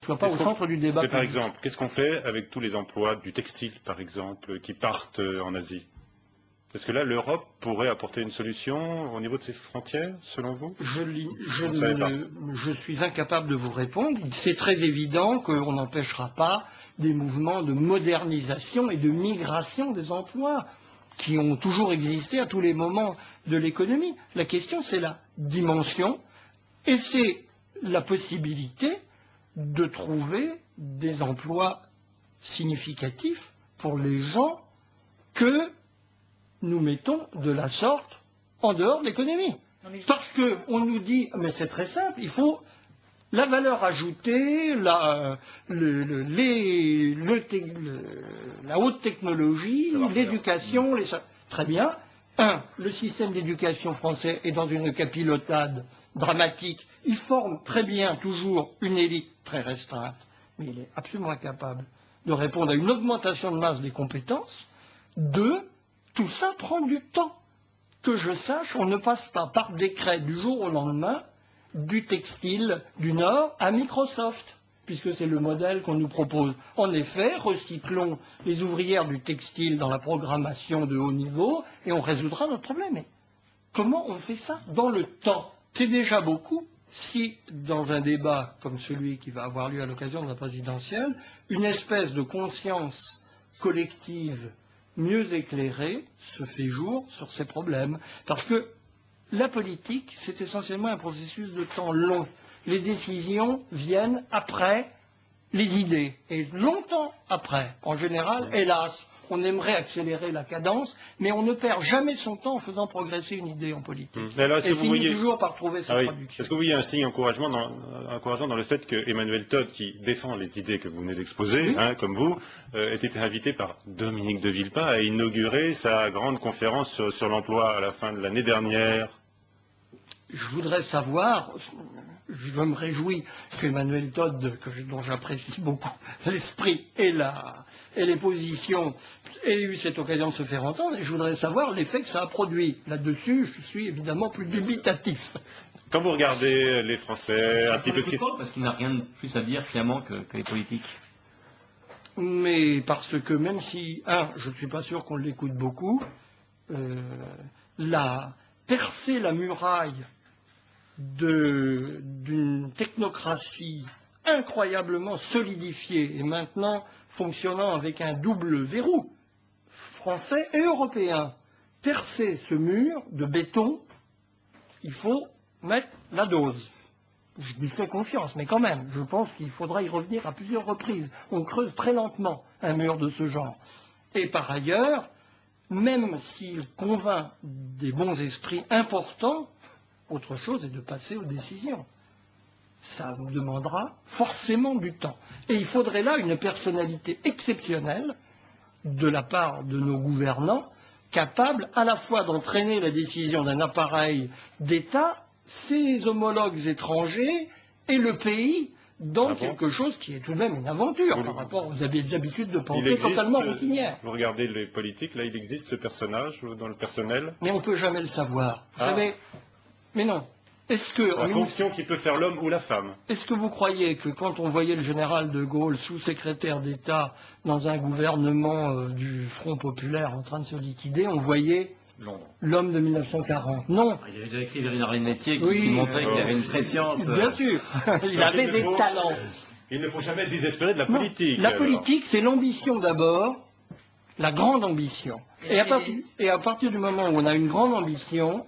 soit pas au centre du débat. Mais par exemple, qu'est-ce qu'on fait avec tous les emplois du textile, par exemple, qui partent en Asie? Est-ce que là, l'Europe pourrait apporter une solution au niveau de ses frontières, selon vous? Je suis incapable de vous répondre. C'est très évident qu'on n'empêchera pas des mouvements de modernisation et de migration des emplois qui ont toujours existé à tous les moments de l'économie. La question, c'est la dimension et c'est la possibilité de trouver des emplois significatifs pour les gens que nous mettons de la sorte en dehors de l'économie. Parce qu'on nous dit, mais c'est très simple, il faut la valeur ajoutée, la haute technologie, l'éducation, très bien. Le système d'éducation français est dans une capilotade dramatique. Il forme très bien toujours une élite très restreinte, mais il est absolument incapable de répondre à une augmentation de masse des compétences. Tout ça prend du temps. Que je sache, on ne passe pas par décret du jour au lendemain du textile du Nord à Microsoft, puisque c'est le modèle qu'on nous propose. En effet, recyclons les ouvrières du textile dans la programmation de haut niveau et on résoudra notre problème. Mais comment on fait ça dans le temps? C'est déjà beaucoup. Si, dans un débat comme celui qui va avoir lieu à l'occasion de la présidentielle, une espèce de conscience collective mieux éclairée se fait jour sur ces problèmes. Parce que la politique, c'est essentiellement un processus de temps long. Les décisions viennent après les idées, et longtemps après. En général, hélas, on aimerait accélérer la cadence, mais on ne perd jamais son temps en faisant progresser une idée en politique. Alors, et finit toujours par trouver sa traduction. Est-ce que vous voyez un signe encourageant dans le fait que Emmanuel Todd, qui défend les idées que vous venez d'exposer, comme vous, ait été invité par Dominique de Villepin à inaugurer sa grande conférence sur l'emploi à la fin de l'année dernière? Je voudrais savoir, je me réjouis qu'Emmanuel Todd, dont j'apprécie beaucoup l'esprit et les positions, ait eu cette occasion de se faire entendre, et je voudrais savoir l'effet que ça a produit. Là-dessus, je suis évidemment plus dubitatif. Quand vous regardez les Français, un petit peu... Parce qu'il n'a rien de plus à dire finalement que les politiques. Mais parce que même si, je ne suis pas sûr qu'on l'écoute beaucoup, percer la muraille d'une technocratie incroyablement solidifiée et maintenant fonctionnant avec un double verrou, français et européen. Percer ce mur de béton, il faut mettre la dose. Je lui fais confiance, mais quand même, je pense qu'il faudra y revenir à plusieurs reprises. On creuse très lentement un mur de ce genre. Et par ailleurs, même s'il convainc des bons esprits importants, autre chose est de passer aux décisions. Ça nous demandera forcément du temps. Et il faudrait là une personnalité exceptionnelle de la part de nos gouvernants, capable à la fois d'entraîner la décision d'un appareil d'État, ses homologues étrangers et le pays dans quelque chose qui est tout de même une aventure par rapport aux habitudes de pensée totalement routinières. Vous regardez les politiques, là il existe ce personnage dans le personnel? Mais on ne peut jamais le savoir. Vous savez, mais non. Est-ce que la fonction qui peut faire l'homme ou la femme? Est-ce que vous croyez que quand on voyait le général de Gaulle sous-secrétaire d'État dans un gouvernement du Front populaire en train de se liquider, on voyait l'homme de 1940? Non. Il avait déjà écrit Bernard Métier qui montrait qu'il avait une préscience. Bien sûr, il avait des talents. Il ne faut jamais désespérer de la politique. La politique, c'est l'ambition d'abord, la grande ambition. Et à partir du moment où on a une grande ambition,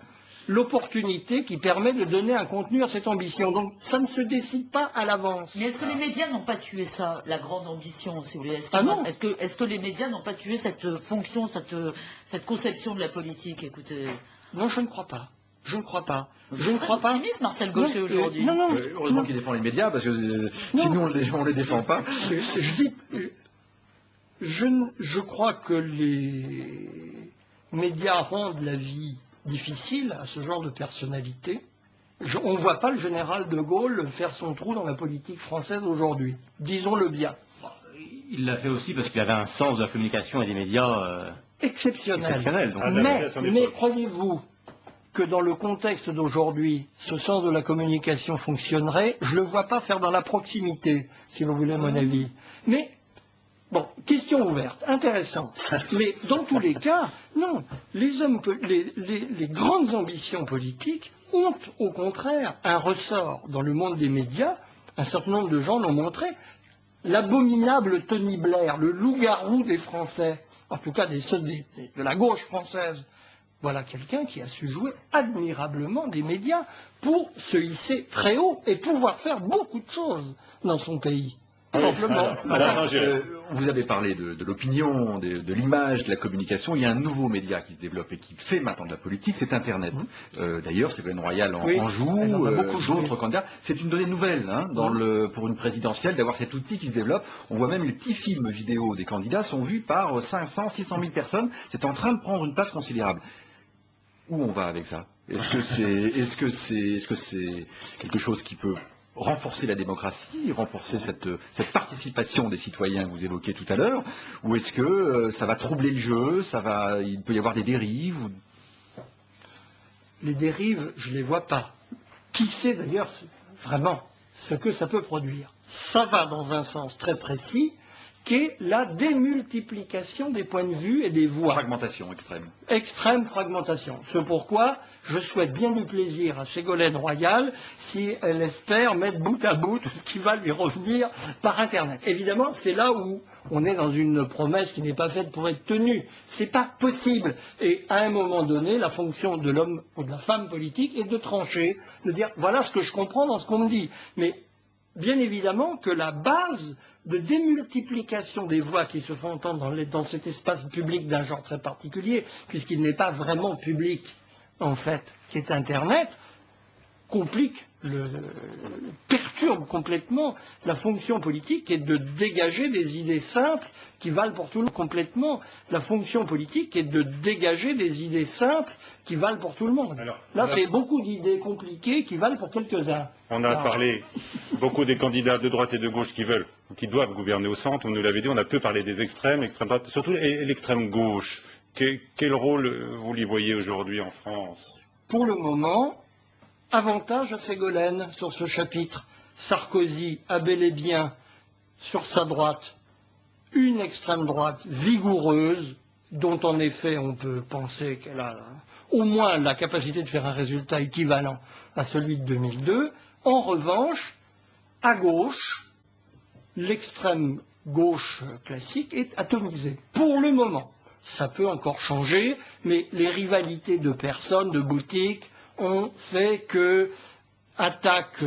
l'opportunité qui permet de donner un contenu à cette ambition. Donc ça ne se décide pas à l'avance. Mais est-ce que les médias n'ont pas tué ça, la grande ambition, si vous voulez? Non. Est-ce que les médias n'ont pas tué cette fonction, cette conception de la politique? Écoutez. Non, je ne crois pas. Je ne crois pas. Je ne crois pas. Optimiste, Marcel Gauchet, aujourd'hui. Non. Heureusement qu'il défend les médias, parce que sinon on les défend pas. Je crois que les médias rendent la vie difficile à ce genre de personnalité. On ne voit pas le général de Gaulle faire son trou dans la politique française aujourd'hui. Disons-le bien. Il l'a fait aussi parce qu'il avait un sens de la communication et des médias exceptionnel. Donc, mais croyez-vous que dans le contexte d'aujourd'hui, ce sens de la communication fonctionnerait. Je ne le vois pas faire dans la proximité, si vous voulez mon avis. Mais, bon, question ouverte, intéressante. Mais dans tous les cas, non. Les grandes ambitions politiques ont, au contraire, un ressort dans le monde des médias. Un certain nombre de gens l'ont montré. L'abominable Tony Blair, le loup-garou des Français, en tout cas de la gauche française. Voilà quelqu'un qui a su jouer admirablement des médias pour se hisser très haut et pouvoir faire beaucoup de choses dans son pays. Simplement. Vous avez parlé de l'opinion, de l'image, de la communication. Il y a un nouveau média qui se développe et qui fait maintenant de la politique, c'est Internet. D'ailleurs, Ségolène Royal en joue, d'autres candidats. C'est une donnée nouvelle pour une présidentielle d'avoir cet outil qui se développe. On voit même les petits films vidéo des candidats sont vus par 500, 600 000 personnes. C'est en train de prendre une place considérable. Où on va avec ça? Est-ce que c'est quelque chose qui peut renforcer la démocratie, renforcer cette participation des citoyens que vous évoquiez tout à l'heure, ou est-ce que ça va troubler le jeu, il peut y avoir des dérives Les dérives, je ne les vois pas. Qui sait d'ailleurs vraiment ce que ça peut produire? Ça va dans un sens très précis, qui est la démultiplication des points de vue et des voix. Fragmentation extrême. Extrême fragmentation. C'est pourquoi je souhaite bien du plaisir à Ségolène Royal si elle espère mettre bout à bout tout ce qui va lui revenir par Internet. Évidemment, c'est là où on est dans une promesse qui n'est pas faite pour être tenue. C'est pas possible. Et à un moment donné, la fonction de l'homme ou de la femme politique est de trancher, de dire voilà ce que je comprends dans ce qu'on me dit. Mais bien évidemment que la base de démultiplication des voix qui se font entendre dans cet espace public d'un genre très particulier, puisqu'il n'est pas vraiment public, en fait, qui est Internet, perturbe complètement la fonction politique qui est de dégager des idées simples qui valent pour tout le monde. Complètement la fonction politique qui est de dégager des idées simples qui valent pour tout le monde. Alors, là, c'est beaucoup d'idées compliquées qui valent pour quelques-uns. On a parlé beaucoup des candidats de droite et de gauche qui doivent gouverner au centre, on nous l'avait dit, on a peu parlé des extrêmes, l'extrême droite, surtout l'extrême gauche. Quel rôle vous l'y voyez aujourd'hui en France? Pour le moment, avantage à Ségolène sur ce chapitre. Sarkozy a bel et bien sur sa droite une extrême droite vigoureuse, dont en effet on peut penser qu'elle a au moins la capacité de faire un résultat équivalent à celui de 2002. En revanche, à gauche, l'extrême gauche classique est atomisée. Pour le moment, ça peut encore changer, mais les rivalités de personnes, de boutiques, ont fait que attaque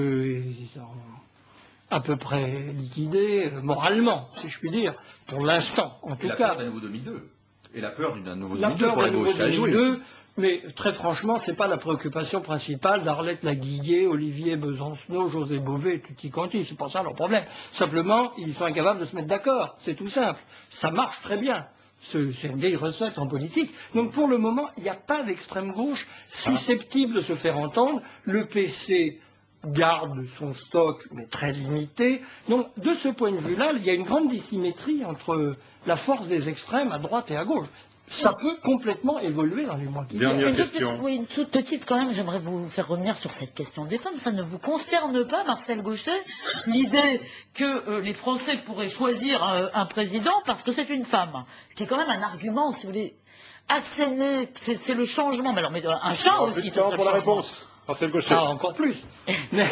à peu près liquidée, moralement, si je puis dire, pour l'instant, en tout cas. La peur d'un nouveau 2002. Et la peur d'un nouveau 2002 La peur pour la d'un nouveau gauche, ça a joué. 2002, mais très franchement, ce n'est pas la préoccupation principale d'Arlette Laguillet, Olivier Besancenot, José Bové et Tutti Quanti. C'est pas ça leur problème. Simplement, ils sont incapables de se mettre d'accord. C'est tout simple. Ça marche très bien. C'est une vieille recette en politique. Donc pour le moment, il n'y a pas d'extrême gauche susceptible de se faire entendre. Le PC garde son stock, mais très limité. Donc de ce point de vue-là, il y a une grande dissymétrie entre la force des extrêmes à droite et à gauche. Ça peut complètement évoluer dans les mois qui viennent. Une toute petite quand même, j'aimerais vous faire revenir sur cette question des femmes. Ça ne vous concerne pas, Marcel Gauchet, l'idée que les Français pourraient choisir un président parce que c'est une femme. Ce qui est quand même un argument, si vous voulez, asséné, c'est le changement. Mais alors, mais un chat aussi. C'est pour la réponse, Marcel Gauchet. Ah, encore plus. Mais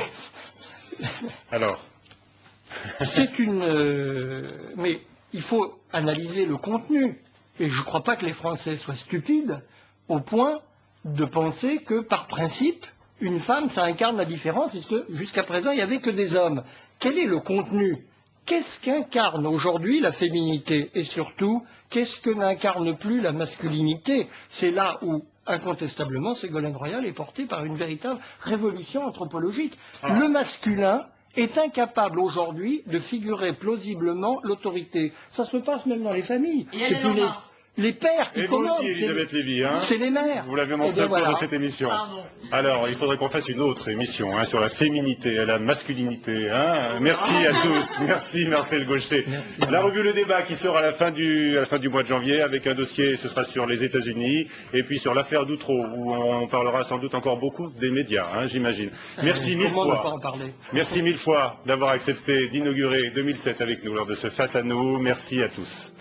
alors c'est mais il faut analyser le contenu. Et je ne crois pas que les Français soient stupides au point de penser que, par principe, une femme, ça incarne la différence, puisque jusqu'à présent, il n'y avait que des hommes. Quel est le contenu? Qu'est-ce qu'incarne aujourd'hui la féminité? Et surtout, qu'est-ce que n'incarne plus la masculinité? C'est là où, incontestablement, Ségolène Royal est portée par une véritable révolution anthropologique. Le masculin est incapable aujourd'hui de figurer plausiblement l'autorité. Ça se passe même dans les familles. les pères qui Et vous commandent. aussi, Elisabeth Lévy, hein, c'est les mères. vous l'avez Eh montré bien, au cours voilà. de cette émission. Pardon. Alors, il faudrait qu'on fasse une autre émission sur la féminité et la masculinité. Hein. Merci à tous. Merci Marcel Gauchet. Merci. La revue Le Débat qui sort à la fin du mois de janvier avec un dossier, ce sera sur les États-Unis et puis sur l'affaire d'Outreau où on parlera sans doute encore beaucoup des médias, hein, j'imagine. Merci mille Comment ne pas fois. en parler? Merci mille fois d'avoir accepté d'inaugurer 2007 avec nous lors de ce Face à nous. Merci à tous.